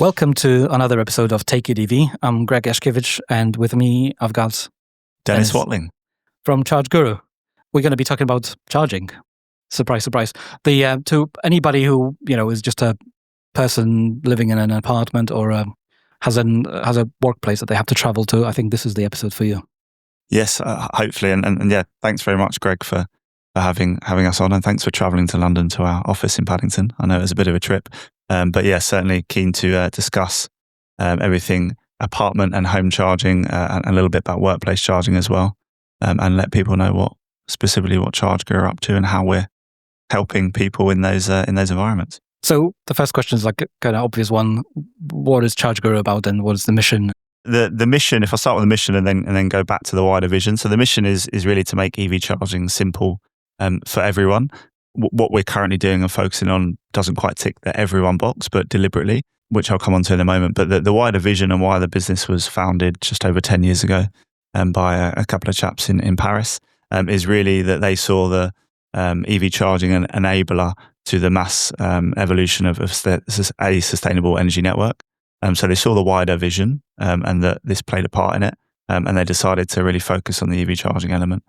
Welcome to another episode of Take It EV. I'm Greg Eshkevich, and with me I've got Dennis Watling from ChargeGuru. We're going to be talking about charging. Surprise, surprise. To anybody who is just a person living in an apartment or has a workplace that they have to travel to, I think this is the episode for you. Yes, hopefully, and yeah, thanks very much, Greg, for having us on, and thanks for travelling to London to our office in Paddington. I know it was a bit of a trip, but yeah, certainly keen to discuss everything apartment and home charging, and a little bit about workplace charging as well, and let people know what ChargeGuru are up to and how we're helping people in those environments. So the first question is like a kind of obvious one: what is ChargeGuru about, and what is the mission? The mission, if I start with the mission and then go back to the wider vision. So the mission is really to make EV charging simple for everyone. What we're currently doing and focusing on doesn't quite tick the everyone box, but deliberately, which I'll come on to in a moment. But the wider vision and why the business was founded just over 10 years ago by a couple of chaps in Paris is really that they saw the EV charging an enabler to the mass evolution of a sustainable energy network. So they saw the wider vision and that this played a part in it, and they decided to really focus on the EV charging element.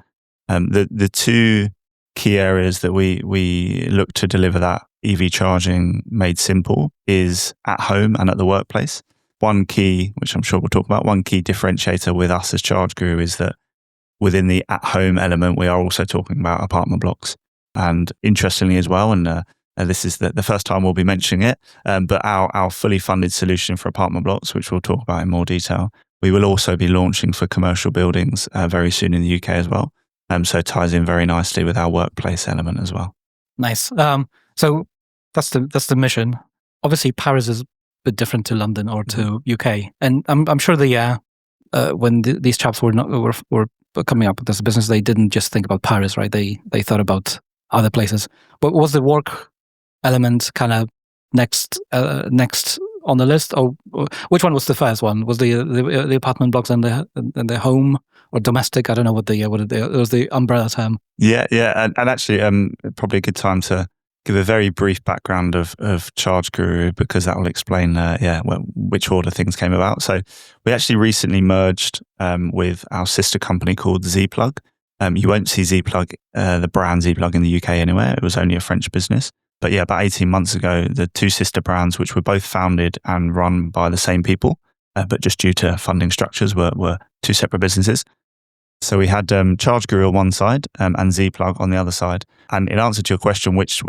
The two key areas that we look to deliver that EV charging made simple is at home and at the workplace. One key, which I'm sure we'll talk about, one key differentiator with us as ChargeGuru is that within the at-home element, we are also talking about apartment blocks. And interestingly as well, and this is the first time we'll be mentioning it, but our fully funded solution for apartment blocks, which we'll talk about in more detail, we will also be launching for commercial buildings very soon in the UK as well. So it ties in very nicely with our workplace element as well. Nice. So that's the mission. Obviously, Paris is a bit different to London or to UK, and I'm sure when these chaps were coming up with this business, they didn't just think about Paris, right? They thought about other places. But was the work element kind of next on the list, or which one was the first one? Was the apartment blocks and the home or domestic? I don't know what it was, the umbrella term. Yeah, and actually, probably a good time to give a very brief background of ChargeGuru, because that will explain which order things came about. So we actually recently merged with our sister company called Zplug. You won't see Zplug, the brand Zplug, in the UK anywhere. It was only a French business. But yeah, about 18 months ago, the two sister brands, which were both founded and run by the same people, but just due to funding structures, were two separate businesses. So we had ChargeGuru on one side and Zplug on the other side. And in answer to your question, which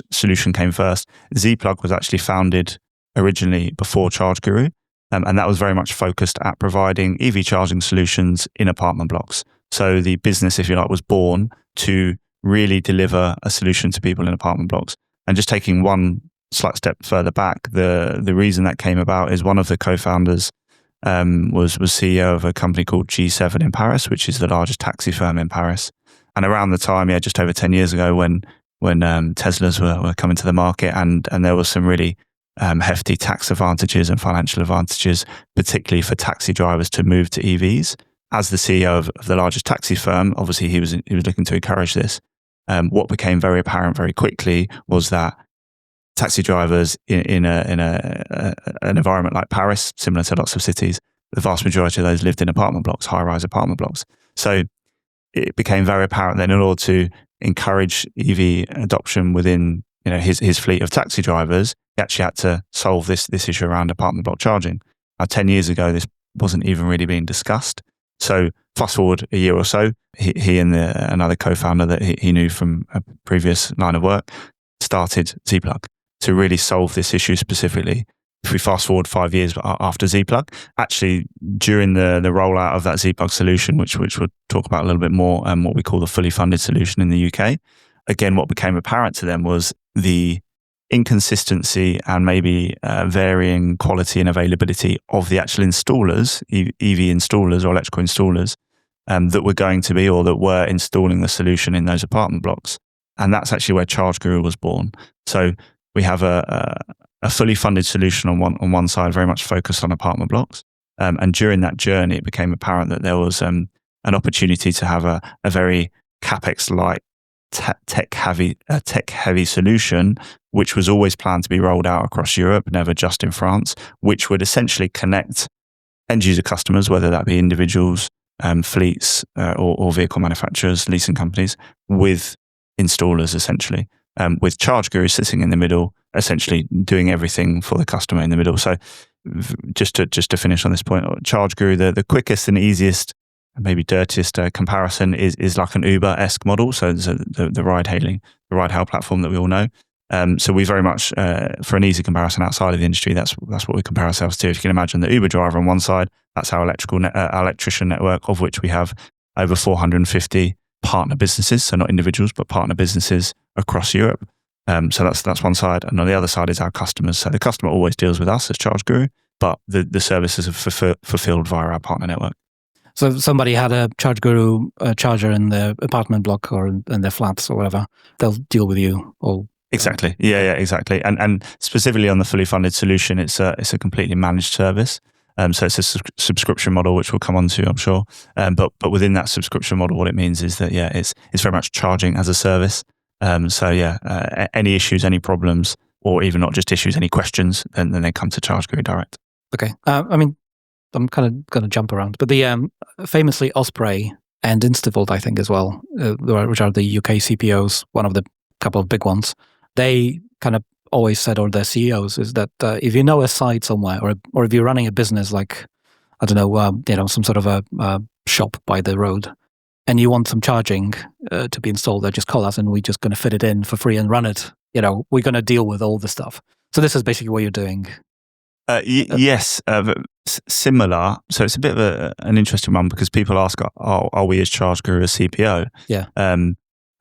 solution came first, Zplug was actually founded originally before ChargeGuru, and that was very much focused at providing EV charging solutions in apartment blocks. So the business, if you like, was born to really deliver a solution to people in apartment blocks. And just taking one slight step further back, the reason that came about is one of the co-founders was CEO of a company called G7 in Paris, which is the largest taxi firm in Paris. And around the time, just over 10 years ago, when Teslas were coming to the market, and there was some really hefty tax advantages and financial advantages, particularly for taxi drivers to move to EVs. As the CEO of the largest taxi firm, obviously he was looking to encourage this. What became very apparent very quickly was that taxi drivers in an environment like Paris, similar to lots of cities, the vast majority of those lived in apartment blocks, high-rise apartment blocks. So it became very apparent that in order to encourage EV adoption within his fleet of taxi drivers, he actually had to solve this issue around apartment block charging. Now, 10 years ago, this wasn't even really being discussed. So fast forward a year or so, he and another co-founder that he knew from a previous line of work started Zplug to really solve this issue specifically. If we fast forward 5 years after Zplug, actually during the rollout of that Zplug solution, which we'll talk about a little bit more, what we call the fully funded solution in the UK, again, what became apparent to them was the inconsistency and maybe varying quality and availability of the actual installers, EV installers or electrical installers, that were going to be or that were installing the solution in those apartment blocks. And that's actually where ChargeGuru was born. So we have a fully funded solution on one side, very much focused on apartment blocks. And during that journey, it became apparent that there was an opportunity to have a very CapEx light tech heavy solution, which was always planned to be rolled out across Europe, never just in France, which would essentially connect end user customers, whether that be individuals, fleets, or vehicle manufacturers, leasing companies, with installers essentially, with ChargeGuru sitting in the middle, essentially doing everything for the customer in the middle. So just to finish on this point, ChargeGuru, the quickest and easiest, maybe dirtiest comparison is like an Uber-esque model. So the ride hail platform that we all know. So we very much, for an easy comparison outside of the industry, that's what we compare ourselves to. If you can imagine the Uber driver on one side, that's our electrician network, of which we have over 450 partner businesses, so not individuals, but partner businesses across Europe. So that's one side. And on the other side is our customers. So the customer always deals with us as ChargeGuru, but the services are fulfilled via our partner network. So if somebody had a ChargeGuru charger in their apartment block or in their flats or whatever, they'll deal with you all. Exactly. Yeah, exactly. And specifically on the fully funded solution, it's a completely managed service. So it's a subscription model, which we'll come on to, I'm sure. But within that subscription model, what it means is that, it's very much charging as a service. Any issues, any problems, or even not just issues, any questions, then they come to ChargeGuru direct. Okay. I'm kind of going to jump around, but the famously Osprey and Instavolt, I think as well, which are the UK CPOs, one of the couple of big ones, they kind of always said, or their CEOs, is that if you know a site somewhere, or if you're running a business like, I don't know, some sort of a shop by the road, and you want some charging to be installed, then just call us and we're just going to fit it in for free and run it. We're going to deal with all the stuff. So this is basically what you're doing. Yes, similar. So it's a bit of an interesting one because people ask, are we as ChargeGuru a CPO? Yeah.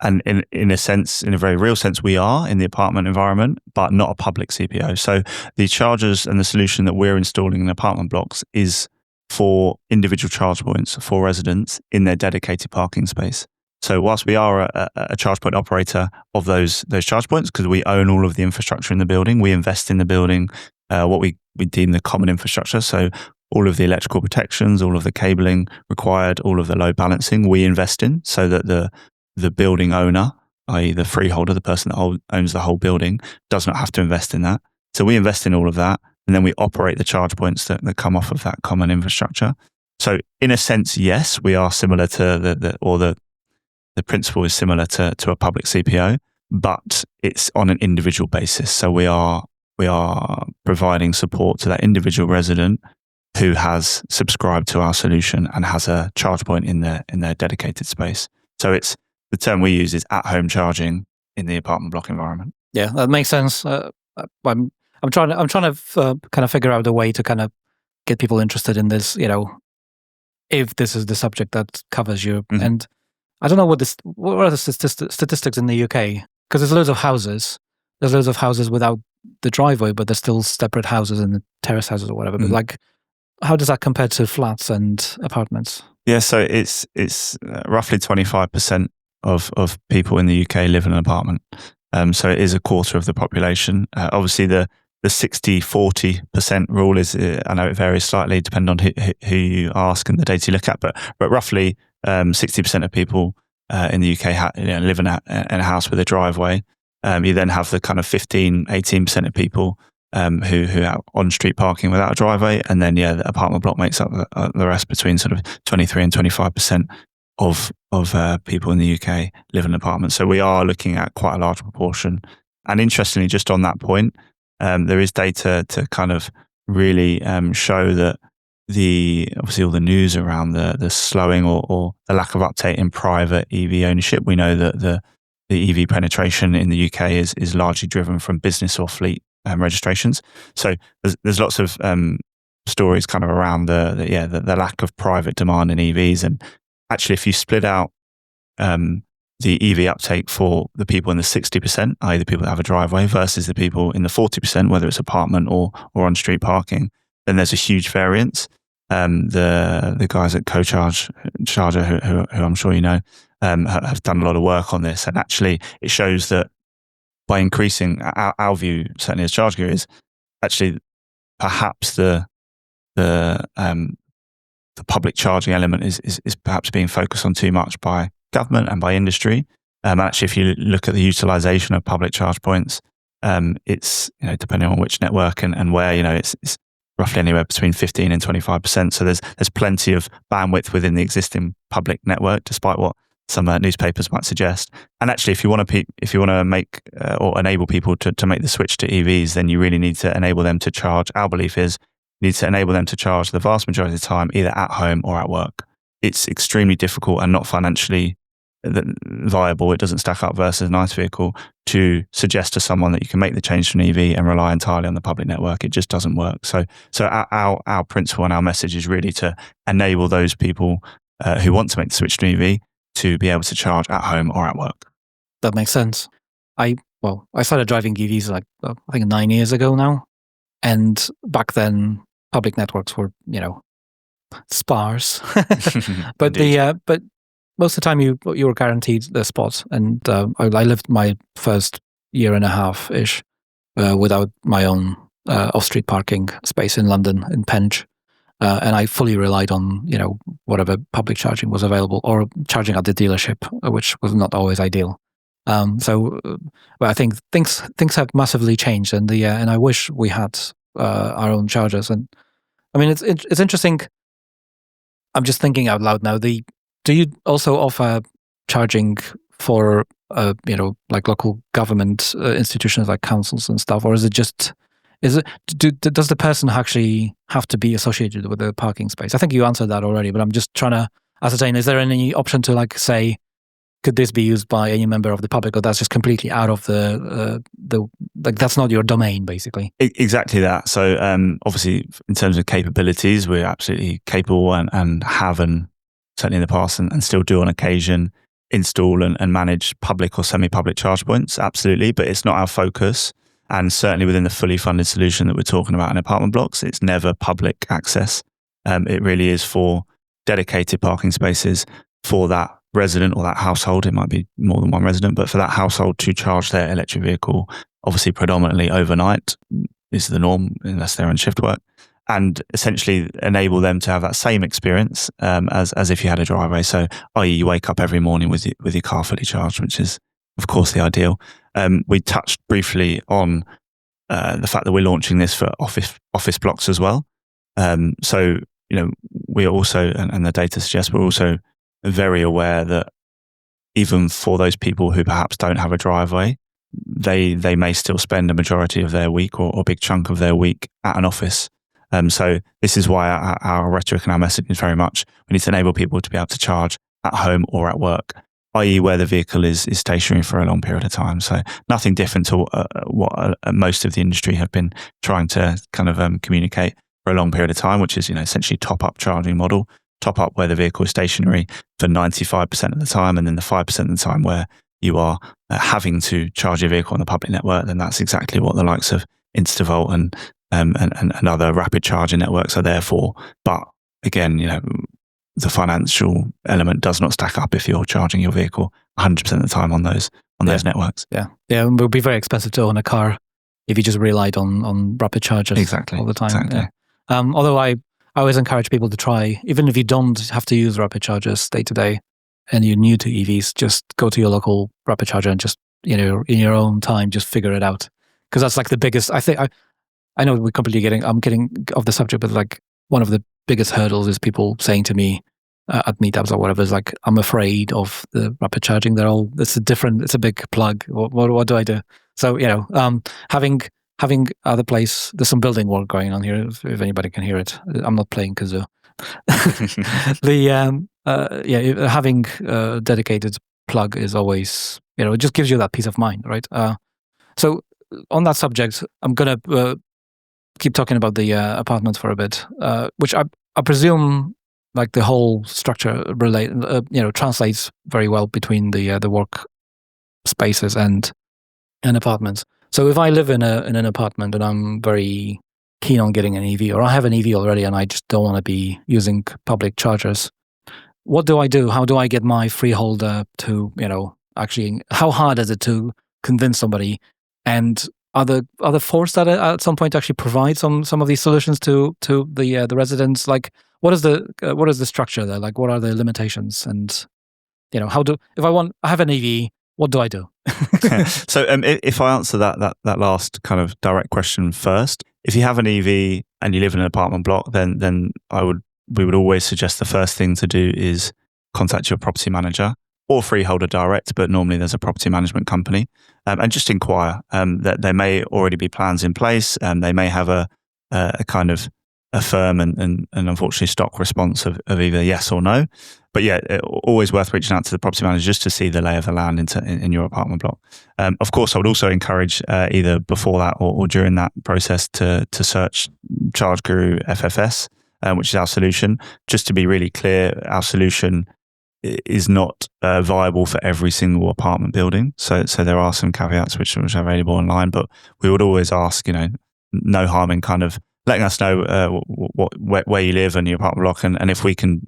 And in a sense, in a very real sense, we are in the apartment environment, but not a public CPO. So the chargers and the solution that we're installing in apartment blocks is for individual charge points for residents in their dedicated parking space. So whilst we are a charge point operator of those charge points, because we own all of the infrastructure in the building, we invest in the building, what we deem the common infrastructure. So all of the electrical protections, all of the cabling required, all of the load balancing, we invest in, so that the building owner, i.e. the freeholder, the person that owns the whole building, does not have to invest in that. So we invest in all of that, and then we operate the charge points that come off of that common infrastructure. So in a sense, yes, we are similar to the principle is similar to a public CPO, but it's on an individual basis. So we are providing support to that individual resident who has subscribed to our solution and has a charge point in their dedicated space. So it's, the term we use is at-home charging in the apartment block environment. Yeah, that makes sense. I'm trying to kind of figure out a way to kind of get people interested in this. If this is the subject that covers you, and I don't know what are the statistics in the UK, because there's loads of houses. There's loads of houses without the driveway, but there's still separate houses and terrace houses or whatever. But like, how does that compare to flats and apartments? Yeah, so it's roughly 25% of people in the UK live in an apartment. So it is a quarter of the population. Obviously, the 60-40% rule is, I know it varies slightly depending on who you ask and the data you look at, but roughly 60% of people in the UK live in a house with a driveway. You then have the kind of 15-18% of people who are on street parking without a driveway, and then the apartment block makes up the rest, between sort of 23 and 25% of people in the UK live in apartments. So we are looking at quite a large proportion. And interestingly, just on that point, there is data to kind of really show that obviously all the news around the slowing or the lack of uptake in private EV ownership. We know that the EV penetration in the UK is largely driven from business or fleet registrations. So there's lots of stories kind of around the lack of private demand in EVs. And actually, if you split out the EV uptake for the people in the 60%, i.e. the people that have a driveway, versus the people in the 40%, whether it's apartment or on street parking, then there's a huge variance. The guys at Charger, who I'm sure you know, have done a lot of work on this, and actually it shows that by increasing our view, certainly as ChargeGuru, is actually perhaps the public charging element is perhaps being focused on too much by government and by industry. Actually, if you look at the utilization of public charge points, it's, depending on which network and where, it's roughly anywhere between 15 and 25%. So there's plenty of bandwidth within the existing public network, despite what some newspapers might suggest. And actually, if you want to make or enable people to make the switch to EVs, then you really need to enable them to charge. Our belief is you need to enable them to charge the vast majority of the time, either at home or at work. It's extremely difficult and not financially viable. It doesn't stack up versus an ICE vehicle to suggest to someone that you can make the change to an EV and rely entirely on the public network. It just doesn't work. So our principle and our message is really to enable those people who want to make the switch to EV to be able to charge at home or at work. That makes sense. I started driving EVs I think 9 years ago now, and back then public networks were sparse, but but most of the time you were guaranteed the spot. And I lived my first year and a half ish without my own off-street parking space in London, in Penge. And I fully relied on, whatever public charging was available, or charging at the dealership, which was not always ideal. But I think things have massively changed, and and I wish we had our own chargers. And I mean, it's interesting. I'm just thinking out loud now. Do you also offer charging for like local government institutions like councils and stuff, or is it just? Does the person actually have to be associated with the parking space? I think you answered that already, but I'm just trying to ascertain, is there any option to say, could this be used by any member of the public, or that's just completely out of the that's not your domain, basically? Exactly that. So obviously, in terms of capabilities, we're absolutely capable and have, and certainly in the past and still do on occasion, install and manage public or semi-public charge points, absolutely, but it's not our focus. And certainly within the fully funded solution that we're talking about in apartment blocks, it's never public access. It really is for dedicated parking spaces for that resident or that household. It might be more than one resident, but for that household to charge their electric vehicle, obviously predominantly overnight is the norm, unless they're on shift work, and essentially enable them to have that same experience as if you had a driveway. So, i.e., you wake up every morning with your car fully charged, which is, of course, the ideal. We touched briefly on the fact that we're launching this for office blocks as well. So, we're also, and the data suggests we're also very aware that even for those people who perhaps don't have a driveway, they may still spend a majority of their week or a big chunk of their week at an office. So this is why our rhetoric and our message is very much, we need to enable people to be able to charge at home or at work, i.e. where the vehicle is stationary for a long period of time. So nothing different to what most of the industry have been trying to kind of communicate for a long period of time, which is, essentially top-up charging model, top up where the vehicle is stationary for 95% of the time, and then the 5% of the time where you are having to charge your vehicle on the public network. Then that's exactly what the likes of InstaVolt and other rapid charging networks are there for. But again, the financial element does not stack up if you're charging your vehicle 100% of the time on those networks. Yeah, it would be very expensive to own a car if you just relied on rapid chargers all the time. Exactly. Yeah. Although I always encourage people to try, even if you don't have to use rapid chargers day to day and you're new to EVs, just go to your local rapid charger and just, in your own time, just figure it out. Because that's like the biggest, I think, I know I'm getting off the subject, but like one of the biggest hurdles is people saying to me at meetups or whatever, is like, I'm afraid of the rapid charging. It's a big plug. What do I do? So, having other place, there's some building work going on here, if anybody can hear it. I'm not playing kazoo. Having a dedicated plug is always, it just gives you that peace of mind, right? So on that subject, I'm going to keep talking about the apartment for a bit, which I presume like the whole structure translates very well between the work spaces and apartments. So if I live in an apartment and I'm very keen on getting an EV, or I have an EV already and I just don't want to be using public chargers, what do I do? How do I get my freeholder to, actually, how hard is it to convince somebody? And are they forced at some point to actually provide some of these solutions to the residents? Like, what is the structure there? Like, what are the limitations? And if I have an EV, what do I do? So if I answer that last kind of direct question first, if you have an EV and you live in an apartment block, then we would always suggest the first thing to do is contact your property manager or freeholder direct, but normally there's a property management company, and just inquire that there may already be plans in place. They may have a kind of a firm and unfortunately stock response of either yes or no. But yeah, always worth reaching out to the property manager just to see the lay of the land in your apartment block. Of course, I would also encourage either before that or during that process to search ChargeGuru FFS, which is our solution. Just to be really clear, our solution is not viable for every single apartment building. So there are some caveats which are available online, but we would always ask, no harm in kind of letting us know where you live and your apartment block, and if we can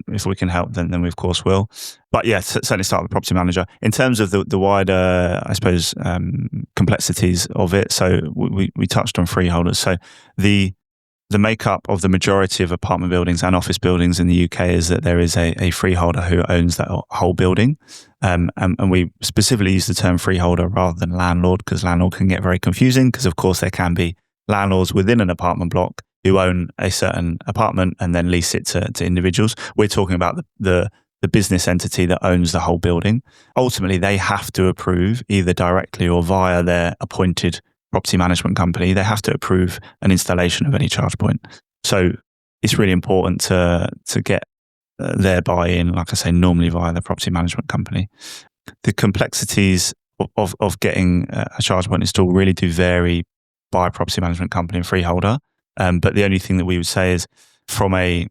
help, then we of course will. But yeah, certainly start with the property manager. In terms of the wider, I suppose, complexities of it. So we touched on freeholders. So the makeup of the majority of apartment buildings and office buildings in the UK is that there is a freeholder who owns that whole building. And we specifically use the term freeholder rather than landlord, because landlord can get very confusing, because of course there can be landlords within an apartment block who own a certain apartment and then lease it to individuals. We're talking about the business entity that owns the whole building. Ultimately, they have to approve, either directly or via their appointed property management company, they have to approve an installation of any charge point. So it's really important to get their buy-in, like I say, normally via the property management company. The complexities of getting a charge point installed really do vary by property management company and freeholder. But the only thing that we would say is, from an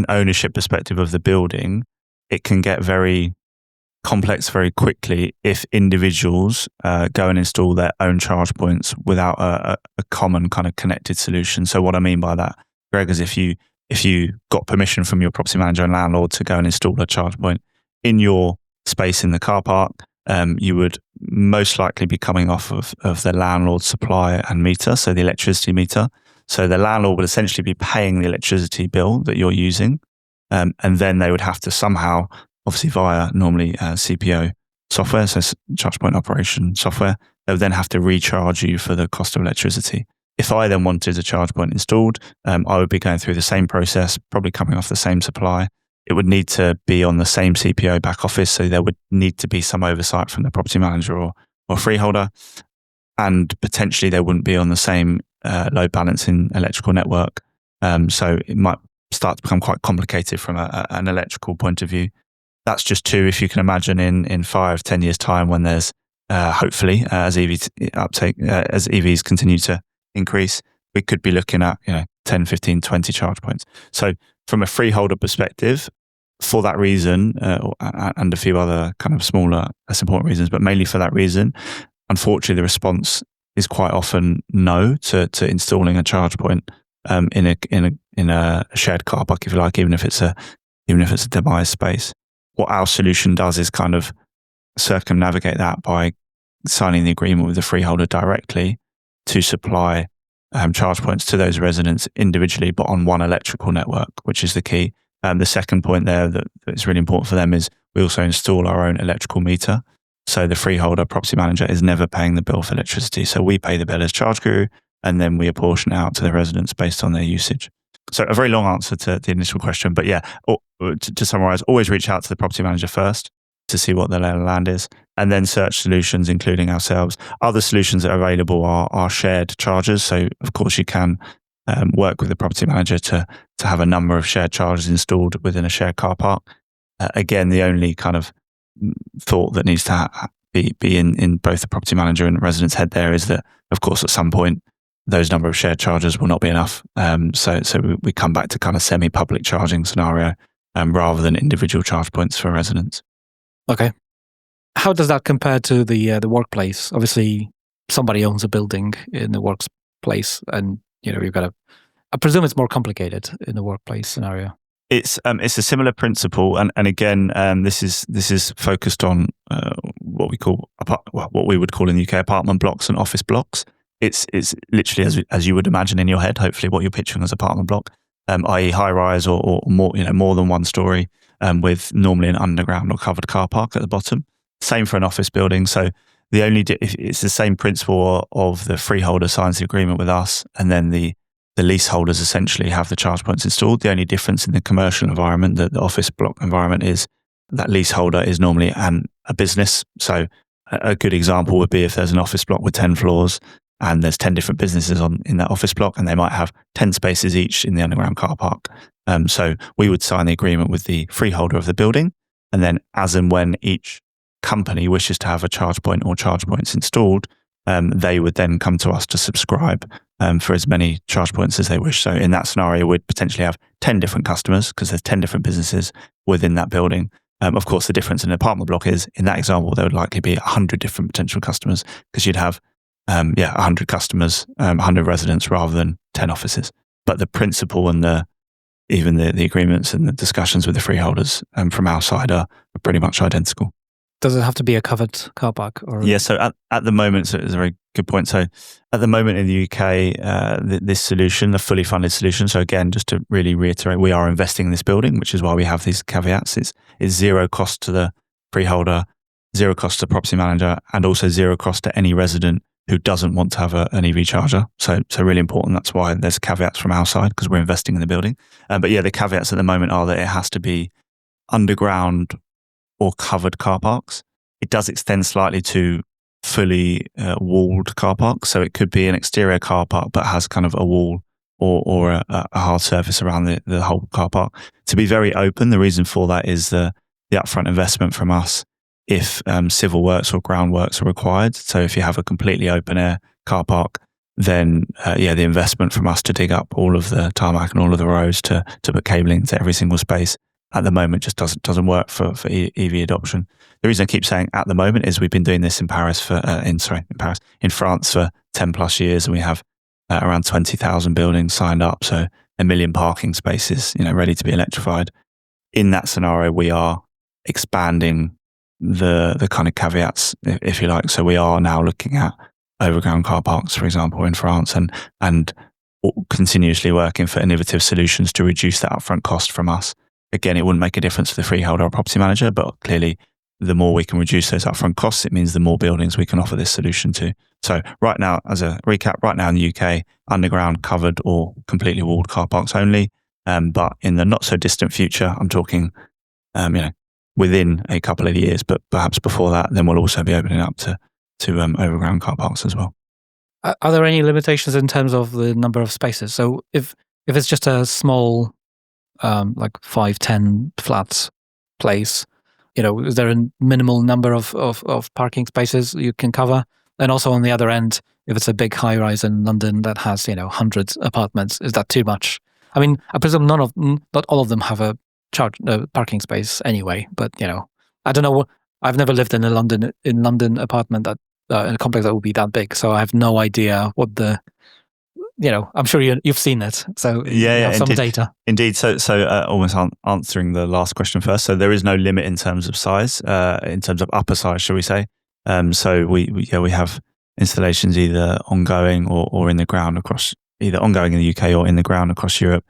ownership perspective of the building, it can get very complex very quickly if individuals go and install their own charge points without a common kind of connected solution. So what I mean by that, Greg, is if you got permission from your property manager and landlord to go and install a charge point in your space in the car park, you would most likely be coming off of the landlord's supply and meter, so the electricity meter. So the landlord would essentially be paying the electricity bill that you're using, and then they would have to somehow, obviously via normally CPO software, so charge point operation software, they would then have to recharge you for the cost of electricity. If I then wanted a charge point installed, I would be going through the same process, probably coming off the same supply. It would need to be on the same CPO back office, so there would need to be some oversight from the property manager or freeholder, and potentially they wouldn't be on the same load balancing electrical network. So it might start to become quite complicated from an electrical point of view. That's just two. If you can imagine in 5-10 years' time, when there's hopefully as EVs continue to increase, we could be looking at 10, 15, 20 charge points. So from a freeholder perspective, for that reason, and a few other kind of smaller, less important reasons, but mainly for that reason, unfortunately, the response is quite often no to installing a charge point in a shared car park, if you like, even if it's a demised space. What our solution does is kind of circumnavigate that by signing the agreement with the freeholder directly to supply charge points to those residents individually, but on one electrical network, which is the key. The second point there that is really important for them is we also install our own electrical meter. So the freeholder property manager is never paying the bill for electricity. So we pay the bill as ChargeGuru, and then we apportion it out to the residents based on their usage. So a very long answer to the initial question, but yeah, to summarize, always reach out to the property manager first to see what the lay of the land is, and then search solutions, including ourselves. Other solutions that are available are shared chargers. So of course you can work with the property manager to have a number of shared chargers installed within a shared car park. Again, the only kind of thought that needs to be in both the property manager and the resident's head there is that, of course, at some point, those number of shared chargers will not be enough. So we come back to kind of semi-public charging scenario rather than individual charge points for residents. Okay. How does that compare to the workplace? Obviously, somebody owns a building in the workplace, and you've got I presume it's more complicated in the workplace scenario. It's a similar principle, and again, this is focused on what we would call in the UK apartment blocks and office blocks. It's literally as you would imagine in your head, hopefully what you're picturing as apartment block, i.e. high rise or more more than one story, with normally an underground or covered car park at the bottom. Same for an office building. So the only it's the same principle of the freeholder signs the agreement with us, and then the leaseholders essentially have the charge points installed. The only difference in the commercial environment, the office block environment, is that leaseholder is normally a business. So a good example would be if there's an office block with 10 floors and there's 10 different businesses in that office block, and they might have 10 spaces each in the underground car park. So we would sign the agreement with the freeholder of the building, and then as and when each company wishes to have a charge point or charge points installed, they would then come to us to subscribe for as many charge points as they wish. So in that scenario, we'd potentially have 10 different customers because there's 10 different businesses within that building. Of course, the difference in an apartment block is, in that example, there would likely be 100 different potential customers because you'd have 100 customers, 100 residents rather than 10 offices. But the principle and even the agreements and the discussions with the freeholders from our side are pretty much identical. Does it have to be a covered car park? Or? Yeah, so at the moment, so it's a very good point. So at the moment in the UK, this solution, the fully funded solution, so again, just to really reiterate, we are investing in this building, which is why we have these caveats. It's zero cost to the freeholder, zero cost to property manager, and also zero cost to any resident who doesn't want to have an EV charger. So really important. That's why there's caveats from our side, because we're investing in the building. But yeah, the caveats at the moment are that it has to be underground or covered car parks. It does extend slightly to fully walled car parks. So it could be an exterior car park, but has kind of a wall or a hard surface around the whole car park. To be very open, the reason for that is the upfront investment from us if civil works or groundworks are required. So if you have a completely open air car park, then the investment from us to dig up all of the tarmac and all of the roads to put cabling to every single space at the moment just doesn't work for EV adoption. The reason I keep saying at the moment is we've been doing this in France for 10 plus years, and we have around 20,000 buildings signed up, so 1 million parking spaces, ready to be electrified. In that scenario, we are expanding the kind of caveats, if you like. So we are now looking at overground car parks, for example, in France, and continuously working for innovative solutions to reduce that upfront cost from us. Again, it wouldn't make a difference for the freeholder or property manager, but clearly the more we can reduce those upfront costs, it means the more buildings we can offer this solution to. So right now, as a recap, right now in the UK, underground, covered or completely walled car parks only. But in the not so distant future, I'm talking, within a couple of years, but perhaps before that, then we'll also be opening up to overground car parks as well. Are there any limitations in terms of the number of spaces? So if it's just a small, like 5-10 flats place, is there a minimal number of parking spaces you can cover? And also on the other end, if it's a big high rise in London that has, hundreds of apartments, is that too much? I mean, I presume not all of them have a parking space anyway, but I don't know. I've never lived in a London apartment that in a complex that would be that big, so I have no idea what the I'm sure you've seen it, so you have some data. Indeed. So almost answering the last question first. So there is no limit in terms of size, in terms of upper size, shall we say? So we have installations either ongoing or in the ground across, either ongoing in the UK or in the ground across Europe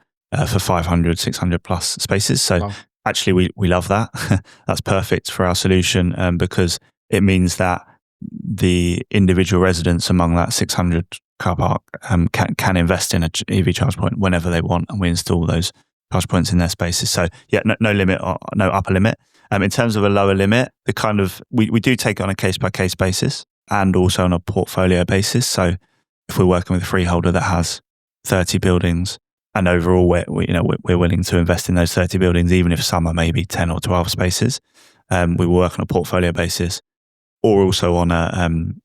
for 500, 600 plus spaces. So wow. Actually, we love that. That's perfect for our solution because it means that the individual residents among that 600 car park can invest in an EV charge point whenever they want, and we install those charge points in their spaces. So no limit, no upper limit. In terms of a lower limit, we do take it on a case by case basis and also on a portfolio basis. So if we're working with a freeholder that has 30 buildings, and overall we're willing to invest in those 30 buildings, even if some are maybe 10 or 12 spaces, we will work on a portfolio basis, or also on an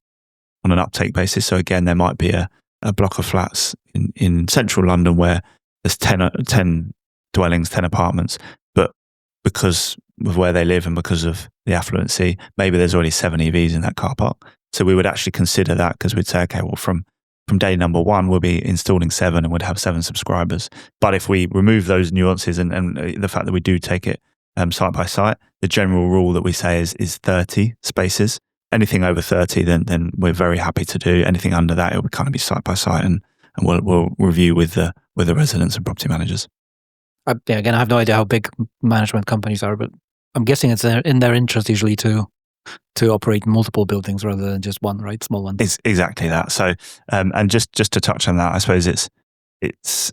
uptake basis. So again, there might be a block of flats in central London where there's 10 dwellings, 10 apartments, but because of where they live and because of the affluency, maybe there's already 7 EVs in that car park. So we would actually consider that, because we'd say, okay, well, from day number 1, we'll be installing 7 and we'd have 7 subscribers. But if we remove those nuances and the fact that we do take it site by site, the general rule that we say is 30 spaces. Anything over 30, then we're very happy to do. Anything under that, it would kind of be site by site, and we'll review with the residents and property managers. Again, I have no idea how big management companies are, but I'm guessing it's in their interest usually to to operate multiple buildings rather than just one, right? Small one. It's exactly that. So, and just to touch on that, I suppose it's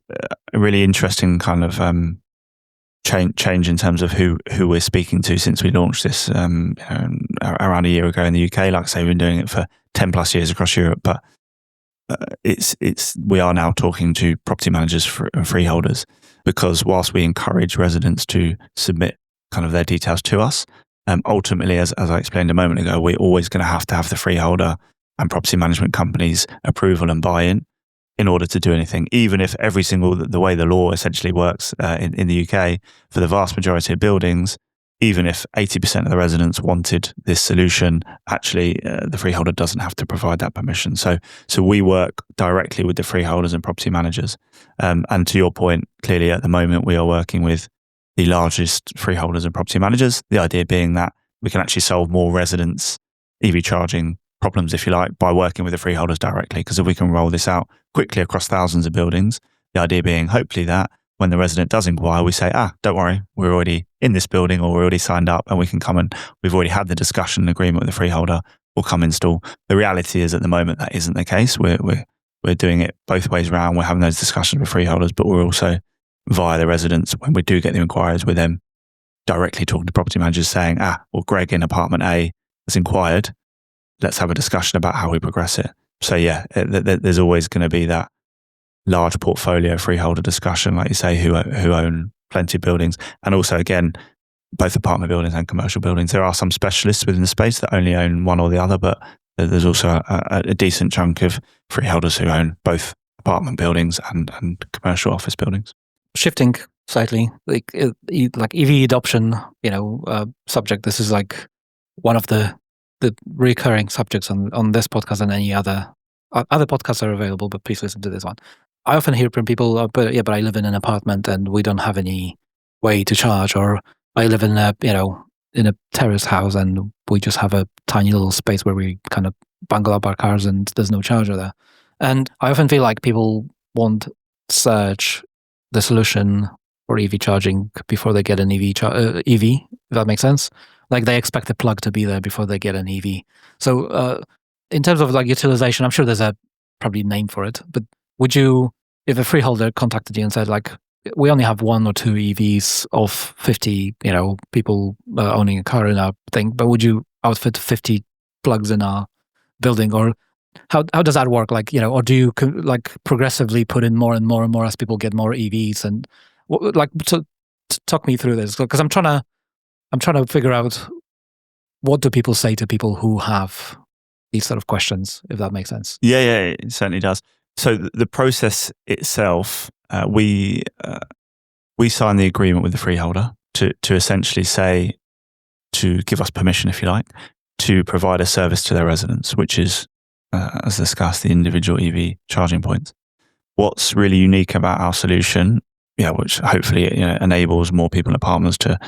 a really interesting kind of change in terms of who we're speaking to since we launched this around a year ago in the UK. Like I say, we've been doing it for 10 plus years across Europe, but we are now talking to property managers and freeholders, because whilst we encourage residents to submit kind of their details to us, ultimately, as I explained a moment ago, we're always going to have the freeholder and property management companies' approval and buy-in in order to do anything, even if the way the law essentially works in the UK, for the vast majority of buildings, even if 80% of the residents wanted this solution, actually the freeholder doesn't have to provide that permission. So we work directly with the freeholders and property managers. And to your point, clearly at the moment we are working with the largest freeholders and property managers. The idea being that we can actually solve more residents' EV charging problems, if you like, by working with the freeholders directly. Because if we can roll this out quickly across thousands of buildings, the idea being hopefully that when the resident does inquire, we say, don't worry, we're already in this building, or we're already signed up, and we can come and we've already had the discussion and agreement with the freeholder, we'll come install. The reality is at the moment that isn't the case. We're doing it both ways around. We're having those discussions with freeholders, but we're also via the residents, when we do get the inquiries with them, directly talking to property managers saying, well, Greg in apartment A has inquired. Let's have a discussion about how we progress it. So yeah, there's always going to be that large portfolio freeholder discussion, like you say, who own plenty of buildings. And also, again, both apartment buildings and commercial buildings. There are some specialists within the space that only own one or the other, but there's also a decent chunk of freeholders who own both apartment buildings and commercial office buildings. Shifting slightly, like EV adoption, subject. This is like one of the recurring subjects on this podcast, and any other podcasts are available, but please listen to this one. I often hear from people, but I live in an apartment and we don't have any way to charge, or I live in a terrace house and we just have a tiny little space where we kind of bungle up our cars and there's no charger there. And I often feel like people won't search the solution for EV charging before they get an EV, if that makes sense. Like they expect the plug to be there before they get an EV. So in terms of like utilization, I'm sure there's a probably name for it, but would you, if a freeholder contacted you and said like, we only have 1 or 2 EVs of 50, people owning a car in our thing, but would you outfit 50 plugs in our building? Or how does that work? Like, or do you like progressively put in more and more and more as people get more EVs? And to talk me through this, because I'm trying to figure out, what do people say to people who have these sort of questions, if that makes sense? Yeah, it certainly does. So the process itself, we sign the agreement with the freeholder to essentially say, to give us permission, if you like, to provide a service to their residents, which is, as discussed, the individual EV charging points. What's really unique about our solution, which hopefully enables more people in apartments to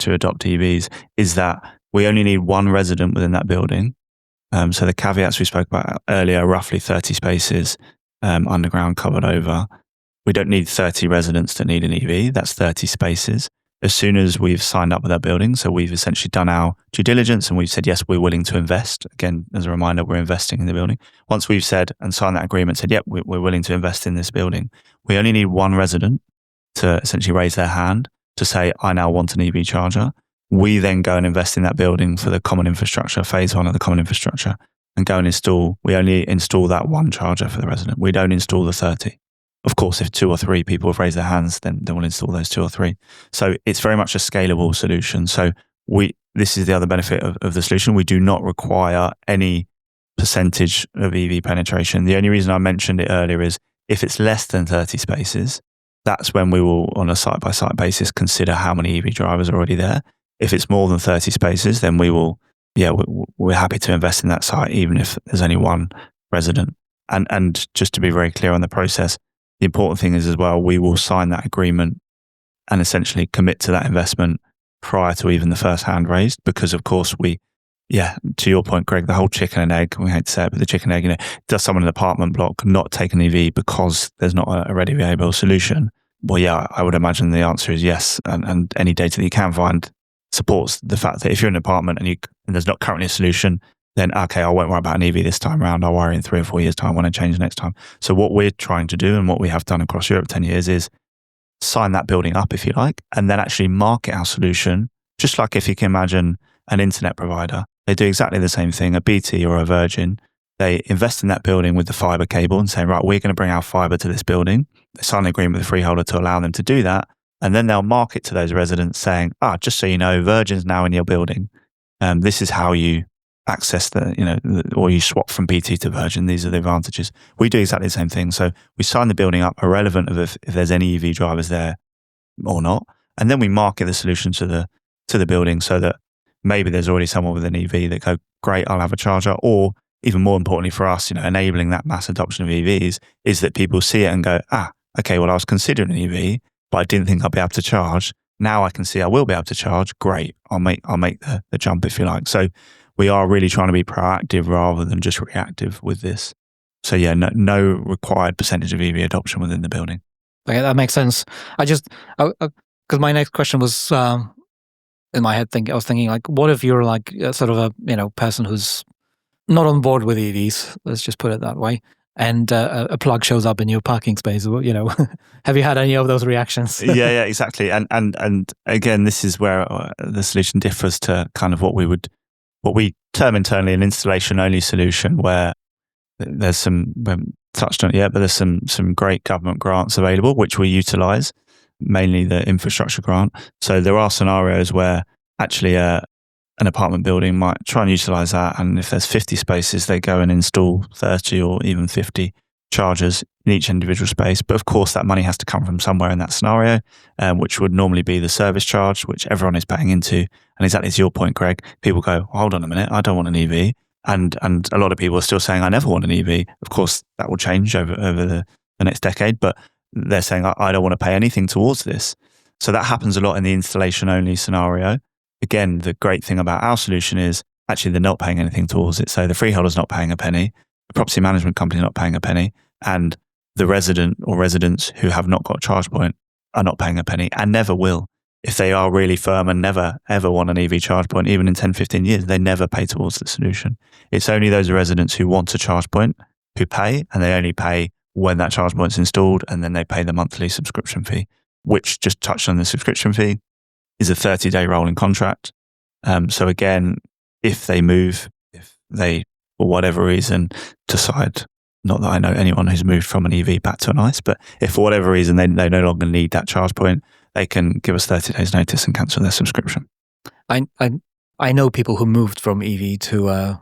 adopt EVs, is that we only need 1 resident within that building. So the caveats we spoke about earlier, roughly 30 spaces, underground, covered over. We don't need 30 residents to need an EV. That's 30 spaces. As soon as we've signed up with that building, so we've essentially done our due diligence and we've said, yes, we're willing to invest. Again, as a reminder, we're investing in the building. Once we've said and signed that agreement, said, yep, we're willing to invest in this building, we only need 1 resident to essentially raise their hand to say, I now want an EV charger. We then go and invest in that building for the common infrastructure, phase 1 of the common infrastructure, and go and install. We only install that 1 charger for the resident. We don't install the 30. Of course, if 2 or 3 people have raised their hands, then we'll install those 2 or 3. So it's very much a scalable solution. So this is the other benefit of the solution. We do not require any percentage of EV penetration. The only reason I mentioned it earlier is if it's less than 30 spaces, that's when we will, on a site-by-site basis, consider how many EV drivers are already there. If it's more than 30 spaces, then we will, we're happy to invest in that site, even if there's only 1 resident. And just to be very clear on the process, the important thing is as well, we will sign that agreement and essentially commit to that investment prior to even the first hand raised, because of course to your point, Greg, the whole chicken and egg, we hate to say it, but the chicken and egg, does someone in an apartment block not take an EV because there's not a ready available solution? Well, I would imagine the answer is yes. And any data that you can find supports the fact that if you're in an apartment and there's not currently a solution, then okay, I won't worry about an EV this time around. I'll worry in 3 or 4 years' time when I change next time. So what we're trying to do and what we have done across Europe 10 years is sign that building up, if you like, and then actually market our solution. Just like if you can imagine an internet provider, they do exactly the same thing, a BT or a Virgin. They invest in that building with the fiber cable and say, right, we're going to bring our fiber to this building. They sign an agreement with the freeholder to allow them to do that. And then they'll market to those residents saying, just so you know, Virgin's now in your building. This is how you access or you swap from BT to Virgin. These are the advantages. We do exactly the same thing. So we sign the building up, irrelevant of if there's any EV drivers there or not. And then we market the solution to the building so that maybe there's already someone with an EV that go, great, I'll have a charger. Or even more importantly for us, enabling that mass adoption of EVs is that people see it and go, okay, well, I was considering an EV, but I didn't think I'd be able to charge. Now I can see I will be able to charge. Great. I'll make the jump, if you like. So we are really trying to be proactive rather than just reactive with this. So yeah, no required percentage of EV adoption within the building. Okay, that makes sense. Because my next question was in my head. I was thinking like, what if you're like sort of a person who's not on board with EVs? Let's just put it that way. And a plug shows up in your parking space. Have you had any of those reactions? yeah, exactly. And again, this is where the solution differs to kind of what we term internally an installation-only solution, where there's some, we haven't touched on it yet, but there's some great government grants available, which we utilize, mainly the infrastructure grant. So there are scenarios where actually an apartment building might try and utilize that. And if there's 50 spaces, they go and install 30 or even 50 chargers in each individual space. But of course, that money has to come from somewhere in that scenario, which would normally be the service charge, which everyone is paying into. And exactly to your point, Greg, people go, hold on a minute, I don't want an EV. And a lot of people are still saying, I never want an EV. Of course, that will change over the next decade, but they're saying, I don't want to pay anything towards this. So that happens a lot in the installation-only scenario. Again, the great thing about our solution is actually they're not paying anything towards it. So the freeholder's not paying a penny, the property management company not paying a penny, and the resident or residents who have not got a charge point are not paying a penny and never will. If they are really firm and never, ever want an EV charge point, even in 10, 15 years, they never pay towards the solution. It's only those residents who want a charge point who pay, and they only pay when that charge point's installed, and then they pay the monthly subscription fee, which, just touched on the subscription fee, is a 30-day rolling contract. So again, if they move, if they, for whatever reason, decide, not that I know anyone who's moved from an EV back to an ICE, but if for whatever reason they no longer need that charge point, they can give us 30 days notice and cancel their subscription. I know people who moved from EV to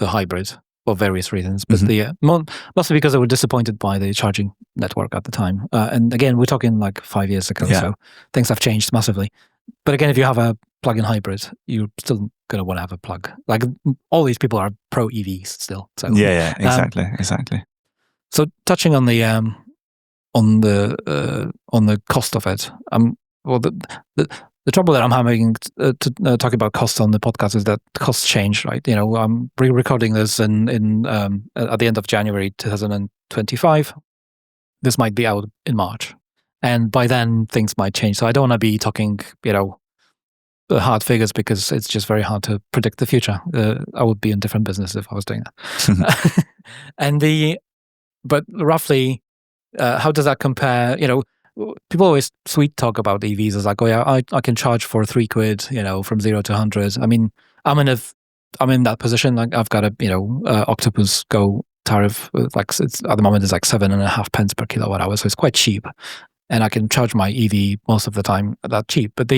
hybrid for various reasons, but mostly because they were disappointed by the charging network at the time. And again, we're talking like 5 years ago, so things have changed massively. But again, if you have a plug-in hybrid, you're still going to want to have a plug. Like all these people are pro EVs still. So exactly. So touching on the cost of it, the trouble that I'm having to talk about costs on the podcast is that costs change, right? I'm re-recording this at the end of January 2025. This might be out in March, and by then things might change. So I don't want to be talking, hard figures, because it's just very hard to predict the future. I would be in different business if I was doing that. But roughly, how does that compare? People always sweet talk about EVs as like, oh yeah, I can charge for £3, from 0 to 100. I mean, I'm in that position. Like I've got a Octopus Go tariff. Like it's at the moment it's like 7.5 pence per kilowatt hour, so it's quite cheap, and I can charge my EV most of the time at that cheap. But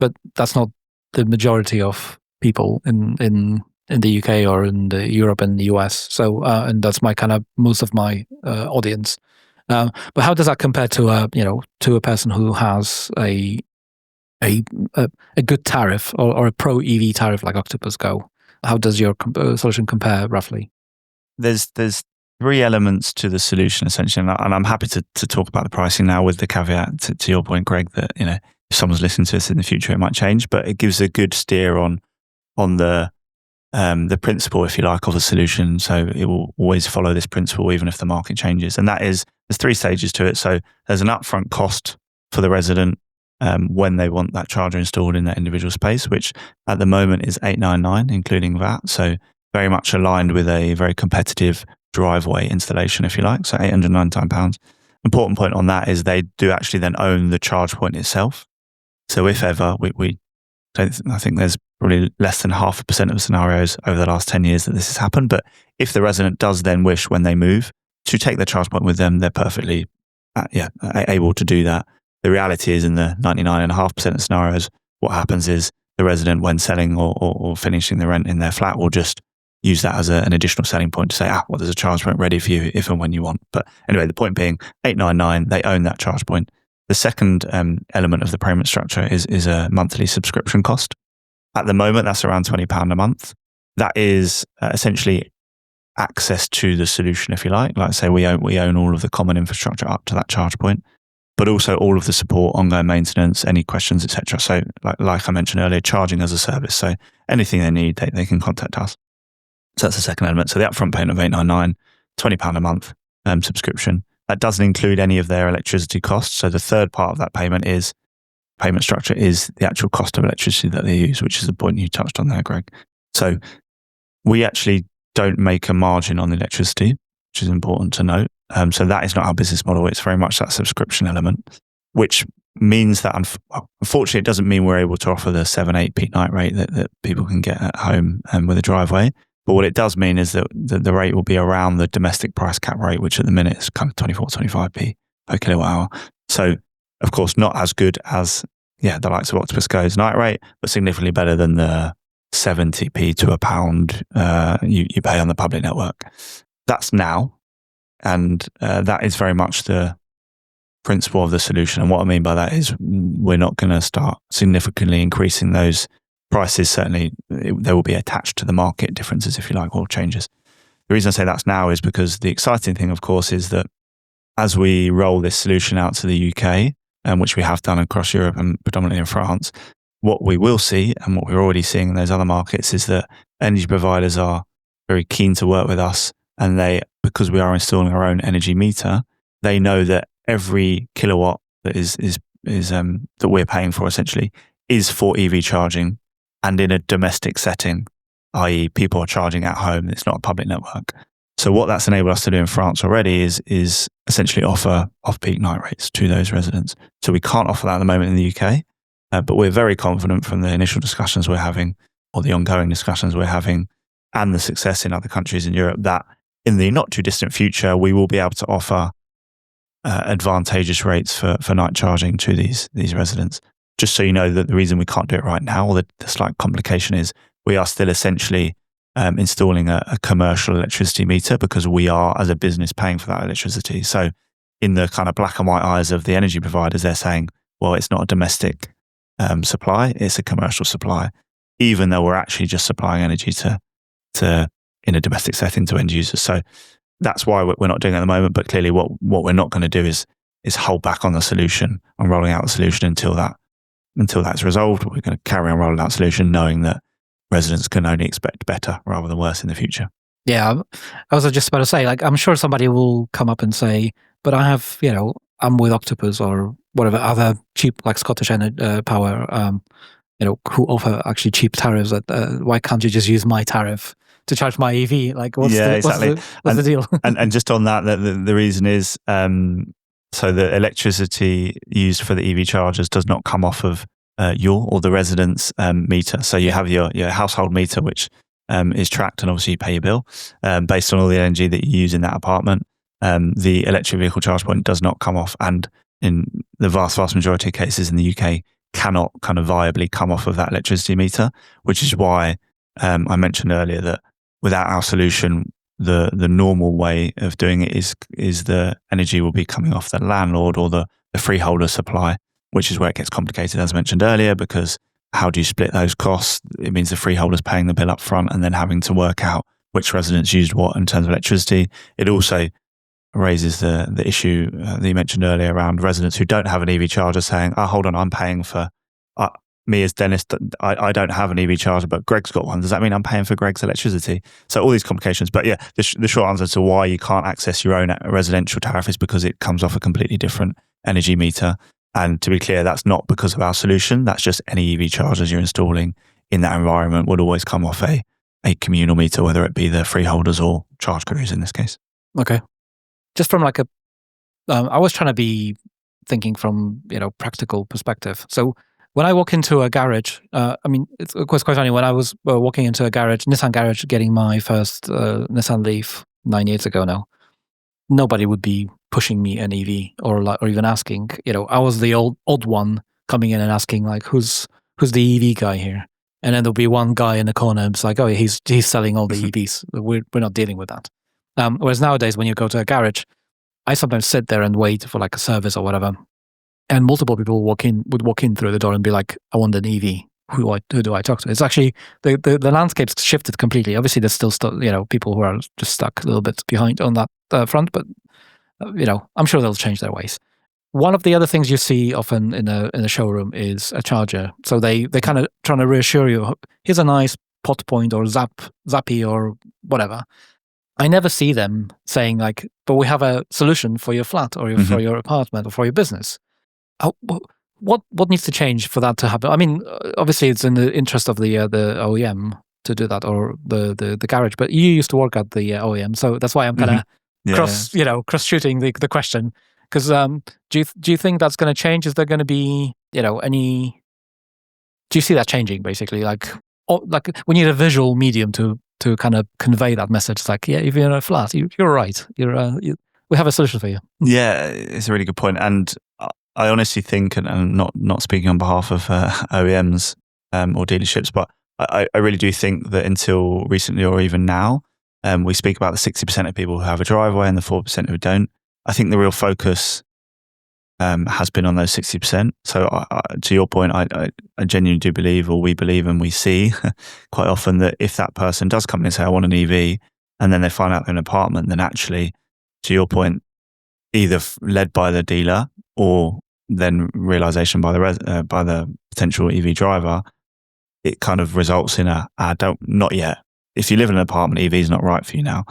but that's not the majority of people in the UK or in Europe and the US. So and that's most of my audience. But how does that compare to a person who has a good tariff or a pro EV tariff like Octopus Go? How does your solution compare roughly? There's 3 elements to the solution essentially, and I'm happy to talk about the pricing now with the caveat to your point, Greg, that if someone's listening to this in the future, it might change, but it gives a good steer on the principle, if you like, of the solution. So it will always follow this principle, even if the market changes. And that is, there's 3 stages to it. So there's an upfront cost for the resident when they want that charger installed in their individual space, which at the moment is $899, including VAT. So very much aligned with a very competitive driveway installation, if you like. So £899. Important point on that is they do actually then own the charge point itself. So if ever, I think there's probably less than 0.5% of scenarios over the last 10 years that this has happened. But if the resident does then wish when they move to take their charge point with them, they're perfectly able to do that. The reality is in the 99.5% of scenarios, what happens is the resident, when selling or finishing the rent in their flat, will just use that as an additional selling point to say, there's a charge point ready for you if and when you want. But anyway, the point being, $899, they own that charge point. The second element of the payment structure is a monthly subscription cost. At the moment, that's around £20 a month. That is essentially access to the solution, if you like. Like I say, we own all of the common infrastructure up to that charge point, but also all of the support, ongoing maintenance, any questions, etc. So like I mentioned earlier, charging as a service. So anything they need, they can contact us. So that's the second element. So the upfront payment of £899, £20 a month subscription. That doesn't include any of their electricity costs. So the third part of that payment structure is the actual cost of electricity that they use, which is the point you touched on there, Greg. So we actually don't make a margin on the electricity, which is important to note. So that is not our business model. It's very much that subscription element, which means that unfortunately it doesn't mean we're able to offer the 7-8 peak night rate that people can get at home with a driveway. But what it does mean is that the rate will be around the domestic price cap rate, which at the minute is kind of 24, 25p per kilowatt hour. So, of course, not as good as the likes of Octopus Go's night rate, but significantly better than the 70p to £1 you pay on the public network. That's now, and that is very much the principle of the solution. And what I mean by that is we're not going to start significantly increasing those prices. Certainly they will be attached to the market differences, if you like, or changes. The reason I say that's now is because the exciting thing, of course, is that as we roll this solution out to the UK, which we have done across Europe and predominantly in France, what we will see and what we're already seeing in those other markets is that energy providers are very keen to work with us, and because we are installing our own energy meter, they know that every kilowatt that is that we're paying for essentially is for EV charging, and in a domestic setting, i.e. people are charging at home. It's not a public network. So what that's enabled us to do in France already is essentially offer off-peak night rates to those residents. So we can't offer that at the moment in the UK, but we're very confident from the initial discussions we're having, or the ongoing discussions we're having, and the success in other countries in Europe, that in the not too distant future, we will be able to offer advantageous rates for night charging to these residents. Just so you know that the reason we can't do it right now, or the slight complication, is we are still essentially installing a commercial electricity meter, because we are, as a business, paying for that electricity. So in the kind of black and white eyes of the energy providers, they're saying, well, it's not a domestic supply, it's a commercial supply, even though we're actually just supplying energy to in a domestic setting to end users. So that's why we're not doing it at the moment. But clearly what we're not going to do is hold back on the solution, on rolling out the solution until that's resolved. We're going to carry on rolling out the solution, knowing that residents can only expect better rather than worse in the future. Yeah, I was just about to say, I'm sure somebody will come up and say, but I have, I'm with Octopus or whatever other cheap, like Scottish Power, who offer actually cheap tariffs. Why can't you just use my tariff to charge my EV? What's the deal? and just on that, the reason is, so the electricity used for the EV chargers does not come off of your or the resident's meter. So you have your household meter, which is tracked, and obviously you pay your bill based on all the energy that you use in that apartment. The electric vehicle charge point does not come off, and in the vast majority of cases in the UK, cannot kind of viably come off of that electricity meter, which is why I mentioned earlier that without our solution, the normal way of doing it is the energy will be coming off the landlord or the freeholder supply, which is where it gets complicated, as mentioned earlier, because how do you split those costs? It means the freeholder's paying the bill up front and then having to work out which residents used what in terms of electricity. It also raises the issue that you mentioned earlier around residents who don't have an EV charger saying, oh, hold on, I'm paying for, me as Dennis, I don't have an EV charger, but Greg's got one. Does that mean I'm paying for Greg's electricity? So all these complications. But yeah, the short answer to why you can't access your own residential tariff is because it comes off a completely different energy meter. And to be clear, that's not because of our solution. That's just any EV chargers you're installing in that environment would always come off a communal meter, whether it be the freeholders or ChargeGurus in this case. Okay. Just from like I was trying to be thinking from, practical perspective. So when I walk into a garage, it's quite funny. When I was walking into a Nissan garage, getting my first Nissan Leaf 9 years ago now, nobody would be pushing me an EV or even asking. I was the odd one coming in and asking like, who's the EV guy here? And then there'll be one guy in the corner and it's like, oh, he's selling all the EVs. We're not dealing with that. Whereas nowadays, when you go to a garage, I sometimes sit there and wait for like a service or whatever, and multiple people would walk in through the door and be like, I want an EV. Who do I talk to? It's actually the landscape's shifted completely. Obviously, there's still people who are just stuck a little bit behind on that front, but I'm sure they'll change their ways. One of the other things you see often in a showroom is a charger. So they kind of trying to reassure you, here's a nice pot point or zappy or whatever. I never see them saying like, but we have a solution for your flat or for your apartment or for your business. What needs to change for that to happen? I mean, obviously it's in the interest of the OEM to do that, or the garage. But you used to work at the OEM, so that's why I'm kind of cross shooting the question. Because do you think that's going to change? Is there going to be any? Do you see that changing basically? Like we need a visual medium to kind of convey that message. It's like, yeah, if you're in a flat, you're right. We have a solution for you. Yeah, it's a really good point. And I honestly think, and I'm not speaking on behalf of OEMs or dealerships, but I really do think that until recently or even now, we speak about the 60% of people who have a driveway and the 4% who don't. I think the real focus has been on those 60%. So to your point, I genuinely do believe, or we believe and we see quite often, that if that person does come in and say, I want an EV, and then they find out they're in an apartment, then actually, to your point, either led by the dealer or then realization by the potential EV driver, it kind of results in not yet. If you live in an apartment, EV is not right for you now.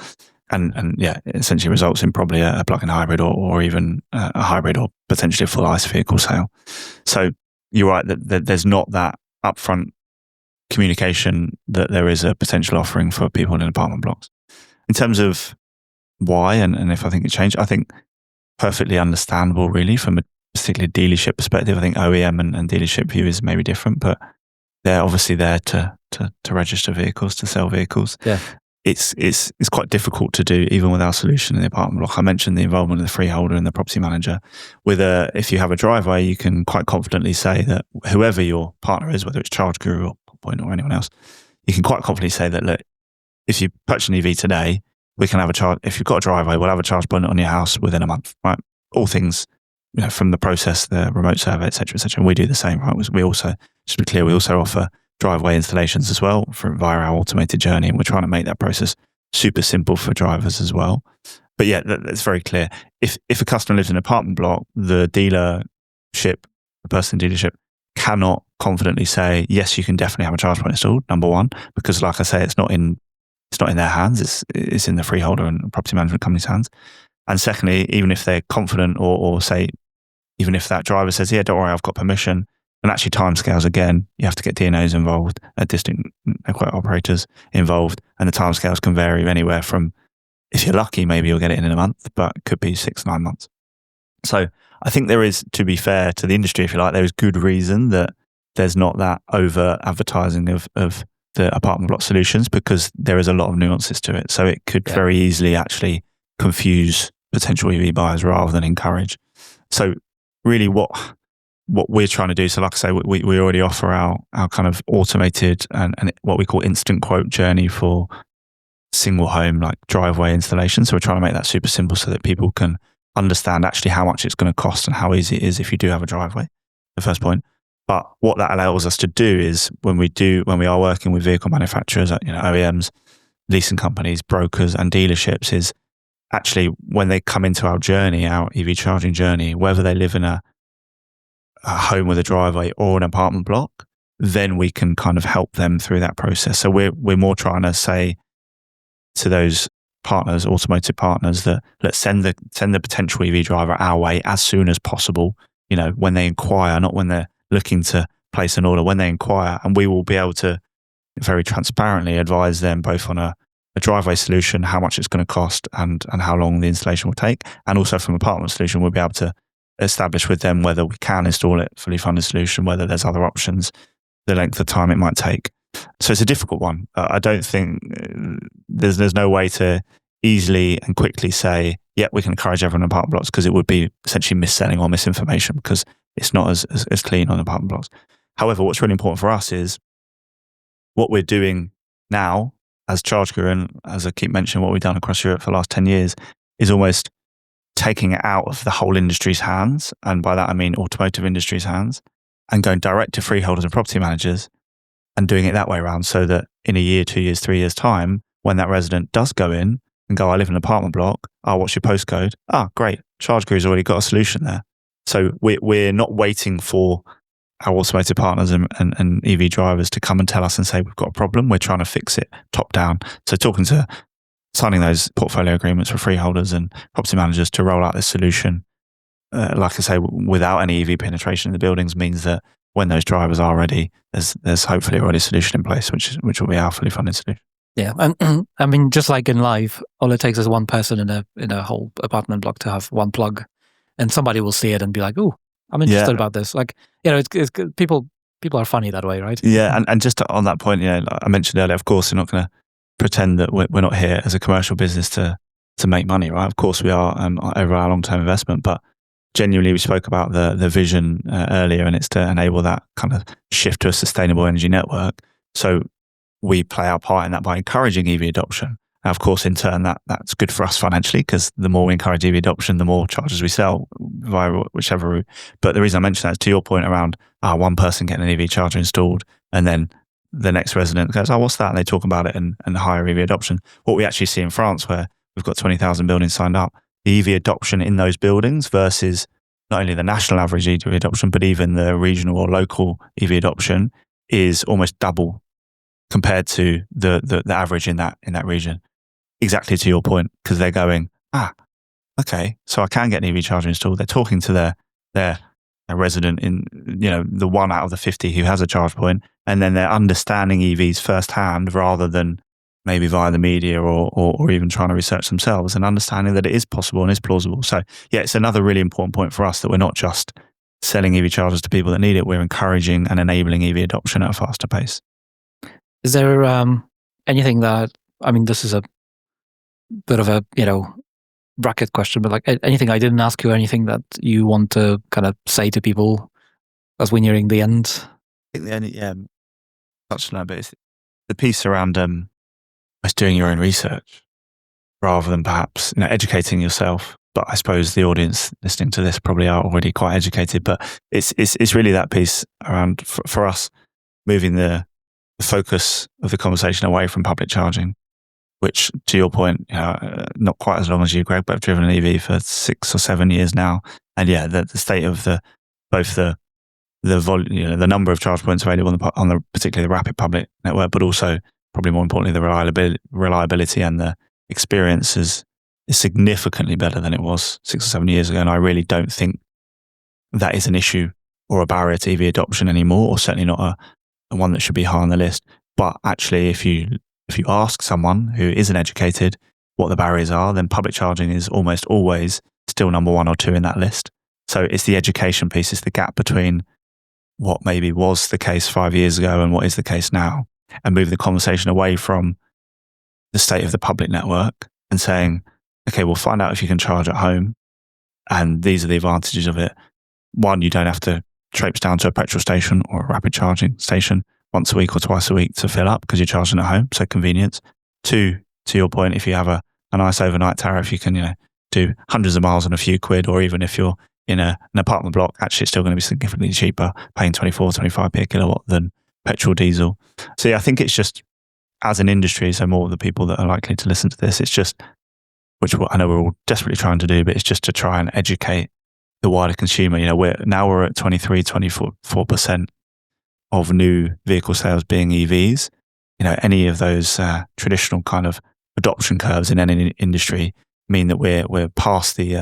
And yeah, it essentially results in probably a plug-in hybrid or even a hybrid or potentially a full ICE vehicle sale. So you're right that there's not that upfront communication that there is a potential offering for people in apartment blocks. In terms of why and if I think it changed, I think perfectly understandable really from a particularly dealership perspective. I think OEM and dealership view is maybe different, but they're obviously there to register vehicles, to sell vehicles. Yeah. It's quite difficult to do even with our solution in the apartment block. I mentioned the involvement of the freeholder and the property manager. If you have a driveway, you can quite confidently say that whoever your partner is, whether it's ChargeGuru or Point or anyone else, you can quite confidently say that, look, if you purchase an EV today, we can have a charge. If you've got a driveway, we'll have a charge point on your house within a month, right? All things, from the process, the remote survey, et cetera, et cetera. And we do the same, right? We also, just to be clear, we also offer driveway installations as well via our automated journey. And we're trying to make that process super simple for drivers as well. But yeah, that's very clear. If a customer lives in an apartment block, the person in dealership cannot confidently say, yes, you can definitely have a charge point installed, number one, because like I say, it's not in their hands, it's in the freeholder and property management company's hands. And secondly, even if they're confident or say, even if that driver says, yeah, don't worry, I've got permission, and actually timescales, again, you have to get DNOs involved, distinct network operators involved, and the timescales can vary anywhere from, if you're lucky, maybe you'll get it in a month, but it could be 6-9 months. So I think there is, to be fair to the industry, if you like, there is good reason that there's not that over advertising of the apartment block solutions, because there is a lot of nuances to it. So it could very easily actually confuse potential EV buyers rather than encourage. So really what we're trying to do, so like I say, we already offer our kind of automated and what we call instant quote journey for single home, like driveway installation. So we're trying to make that super simple so that people can understand actually how much it's going to cost and how easy it is if you do have a driveway, the first point. But what that allows us to do is when we are working with vehicle manufacturers, OEMs, leasing companies, brokers and dealerships, is actually when they come into our journey, our EV charging journey, whether they live in a home with a driveway or an apartment block, then we can kind of help them through that process. So we're more trying to say to those partners, automotive partners, that let's send the potential EV driver our way as soon as possible. when they inquire, not when they're looking to place an order, when they inquire, and we will be able to very transparently advise them both on a driveway solution, how much it's going to cost and how long the installation will take. And also from apartment solution, we'll be able to establish with them whether we can install it, fully funded solution, whether there's other options, the length of time it might take. So it's a difficult one. I don't think there's no way to easily and quickly say, yeah, we can encourage everyone on apartment blocks, because it would be essentially mis-selling or misinformation, because it's not as clean on apartment blocks. However, what's really important for us is what we're doing now as ChargeGuru, and as I keep mentioning, what we've done across Europe for the last 10 years, is almost taking it out of the whole industry's hands. And by that, I mean automotive industry's hands, and going direct to freeholders and property managers and doing it that way around, so that in a year, 2 years, 3 years time, when that resident does go in and go, I live in an apartment block. Oh, what's your postcode? Ah, great. ChargeGuru's already got a solution there. So we're not waiting for our automotive partners and EV drivers to come and tell us and say, we've got a problem. We're trying to fix it top down. So signing those portfolio agreements for freeholders and property managers to roll out this solution, like I say, without any EV penetration in the buildings, means that when those drivers are ready, there's hopefully already a solution in place, which will be our fully funded solution. Yeah, and I mean, just like in life, all it takes is one person in a whole apartment block to have one plug, and somebody will see it and be like, "Oh, I'm interested about this." Like, it's people are funny that way, right? Yeah, and just on that point, like I mentioned earlier, of course, we're not going to pretend that we're not here as a commercial business to make money, right? Of course, we are over our long-term investment, but genuinely, we spoke about the vision earlier, and it's to enable that kind of shift to a sustainable energy network. So we play our part in that by encouraging EV adoption. And of course, in turn, that's good for us financially, because the more we encourage EV adoption, the more chargers we sell via whichever route. But the reason I mention that is to your point around one person getting an EV charger installed, and then the next resident goes, oh, what's that? And they talk about it and higher EV adoption. What we actually see in France, where we've got 20,000 buildings signed up, the EV adoption in those buildings versus not only the national average EV adoption, but even the regional or local EV adoption is almost double compared to the average in that region. Exactly to your point, because they're going, okay, so I can get an EV charger installed. They're talking to their resident in, the 1 out of the 50 who has a charge point, and then they're understanding EVs firsthand rather than maybe via the media or even trying to research themselves, and understanding that it is possible and is plausible. So yeah, it's another really important point for us that we're not just selling EV chargers to people that need it. We're encouraging and enabling EV adoption at a faster pace. Is there anything that, I mean, this is a bit of a, bracket question, but like anything I didn't ask you, anything that you want to kind of say to people as we're nearing the end? I think the only, touched on that bit, is the piece around just doing your own research rather than perhaps educating yourself. But I suppose the audience listening to this probably are already quite educated. But it's really that piece around for us moving the focus of the conversation away from public charging, which, to your point, not quite as long as you, Greg, but I've driven an EV for 6 or 7 years now, and the state of both the volume, the number of charge points available on the particularly the rapid public network, but also probably more importantly the reliability and the experience is significantly better than it was 6 or 7 years ago. And I really don't think that is an issue or a barrier to EV adoption anymore, or certainly not a one that should be high on the list. But actually, if you ask someone who isn't educated what the barriers are, then public charging is almost always still number 1 or 2 in that list. So it's the education piece, it's the gap between what maybe was the case 5 years ago and what is the case now, and move the conversation away from the state of the public network and saying, okay, we'll find out if you can charge at home, and these are the advantages of it. 1, you don't have to traipse down to a petrol station or a rapid charging station once a week or twice a week to fill up because you're charging at home, so convenience. 2, to your point, if you have a nice overnight tariff, you can do hundreds of miles on a few quid, or even if you're in an apartment block, actually it's still going to be significantly cheaper, paying 24-25p a kilowatt than petrol, diesel. So yeah, I think it's just, as an industry, so more of the people that are likely to listen to this, it's just, which I know we're all desperately trying to do, but it's just to try and educate the wider consumer. We're at 24% of new vehicle sales being EVs. Any of those traditional kind of adoption curves in any industry mean that we're past the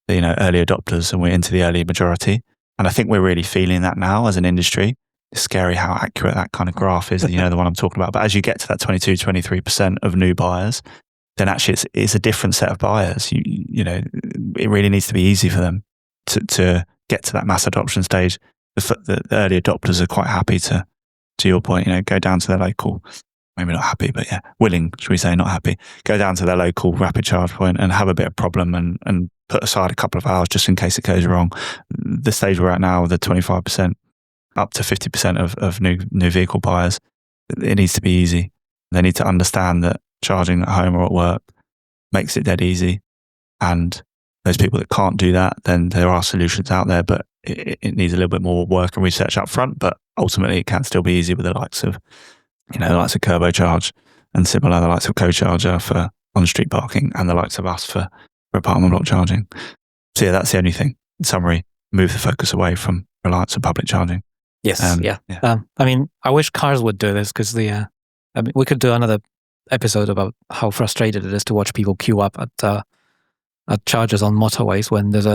early adopters and we're into the early majority. And I think we're really feeling that now as an industry. It's scary how accurate that kind of graph is, the one I'm talking about. But as you get to that 22, 23% of new buyers, then actually it's a different set of buyers. It really needs to be easy for them to get to that mass adoption stage. The early adopters are quite happy to your point, go down to their local, maybe not happy, but willing, should we say, not happy, go down to their local rapid charge point and have a bit of problem and put aside a couple of hours just in case it goes wrong. The stage we're at now, the 25%, up to 50% of new vehicle buyers, it needs to be easy. They need to understand that charging at home or at work makes it dead easy. And those people that can't do that, then there are solutions out there, but it needs a little bit more work and research up front. But ultimately, it can still be easy with the likes of, the likes of Turbocharge and similar, the likes of CoCharger for on-street parking, and the likes of us for apartment block charging. So that's the only thing. In summary, move the focus away from reliance on public charging. Yes, I wish cars would do this because we could do another episode about how frustrated it is to watch people queue up at chargers on motorways when there's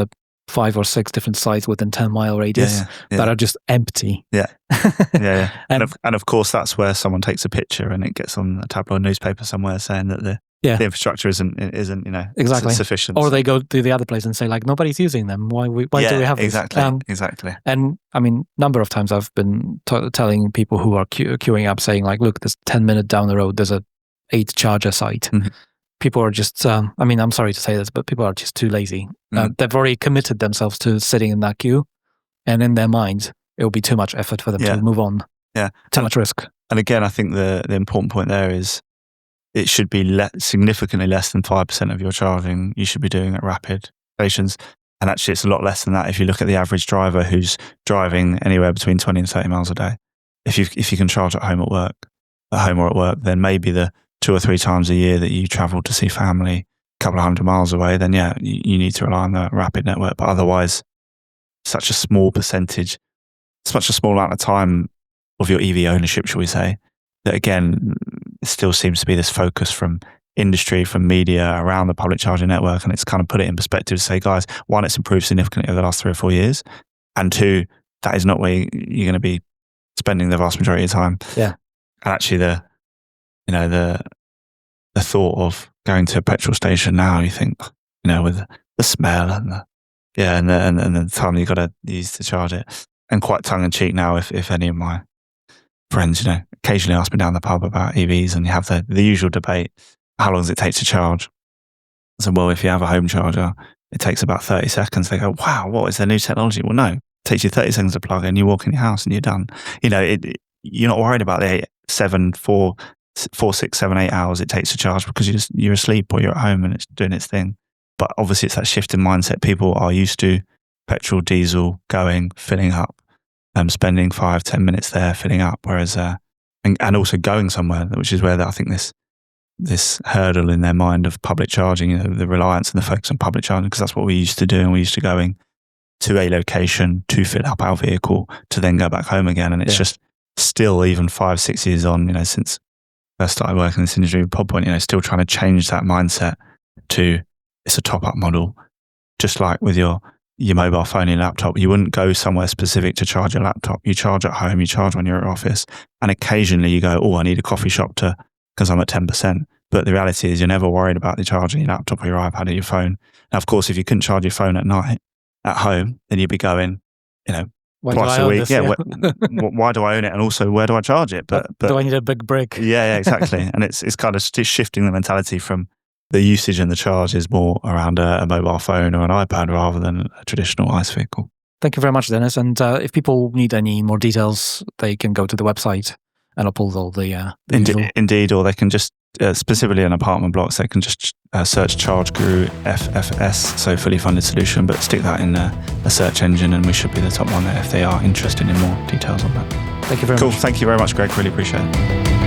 5 or 6 different sites within 10-mile radius that are just empty. And of course, that's where someone takes a picture and it gets on a tabloid newspaper somewhere saying that the infrastructure isn't exactly sufficient. Or they go to the other place and say, like, nobody's using them. Why do we have this? Exactly. And I mean, number of times I've been telling people who are queuing up, saying like, look, there's 10 minutes down the road, there's a 8 charger site. Mm-hmm. People are just, I'm sorry to say this, but people are just too lazy. They've already committed themselves to sitting in that queue, and in their minds, it will be too much effort for them to move on. Yeah. Too much risk. And again, I think the important point there is it should be significantly less than 5% of your charging you should be doing at rapid stations. And actually, it's a lot less than that if you look at the average driver who's driving anywhere between 20 and 30 miles a day. If you can charge at home or at work, then maybe the 2 or 3 times a year that you travel to see family a couple of 100 miles away, then you need to rely on the rapid network. But otherwise, such a small percentage, such a small amount of time of your EV ownership, shall we say, that again, it still seems to be this focus from industry, from media around the public charging network. And it's kind of put it in perspective to say, guys, 1, it's improved significantly over the last 3 or 4 years. And 2, that is not where you're going to be spending the vast majority of time. Yeah. And actually the thought of going to a petrol station now, you think, with the smell and the time you've got to use to charge it. And quite tongue in cheek now, if any of my friends, occasionally ask me down the pub about EVs, and you have the usual debate, how long does it take to charge? I said, well, if you have a home charger, it takes about 30 seconds. They go, wow, what is the new technology? Well, no, it takes you 30 seconds to plug in, you walk in your house and you're done. You're not worried about the 4, 6, 7, 8 hours it takes to charge because you're asleep or you're at home and it's doing its thing. But obviously it's that shift in mindset. People are used to petrol, diesel, going, filling up, spending 5, 10 minutes there filling up, whereas and also going somewhere, which is where I think this hurdle in their mind of public charging, the reliance and the focus on public charging, because that's what we used to do, and we used to going to a location to fill up our vehicle to then go back home again. And it's just still, even 5, 6 years on, since I started working in this industry with Pod Point, still trying to change that mindset to it's a top-up model. Just like with your mobile phone and laptop, you wouldn't go somewhere specific to charge your laptop. You charge at home, you charge when you're at office, and occasionally you go, I need a coffee shop because I'm at 10%. But the reality is you're never worried about the charging your laptop or your iPad or your phone. Now, of course, if you couldn't charge your phone at night at home, then you'd be going, twice a week. Why do I own it? And also, where do I charge it? But do I need a big brick? Yeah, exactly. And it's kind of shifting the mentality from the usage and the charge is more around a mobile phone or an iPad rather than a traditional ICE vehicle. Thank you very much, Dennis. And if people need any more details, they can go to the website and upload all the Indeed, or they can just, specifically in apartment blocks, they can just search ChargeGuru FFS, so fully funded solution, but stick that in a search engine and we should be the top one there if they are interested in more details on that. Thank you very much. Cool. Thank you very much, Greg. Really appreciate it.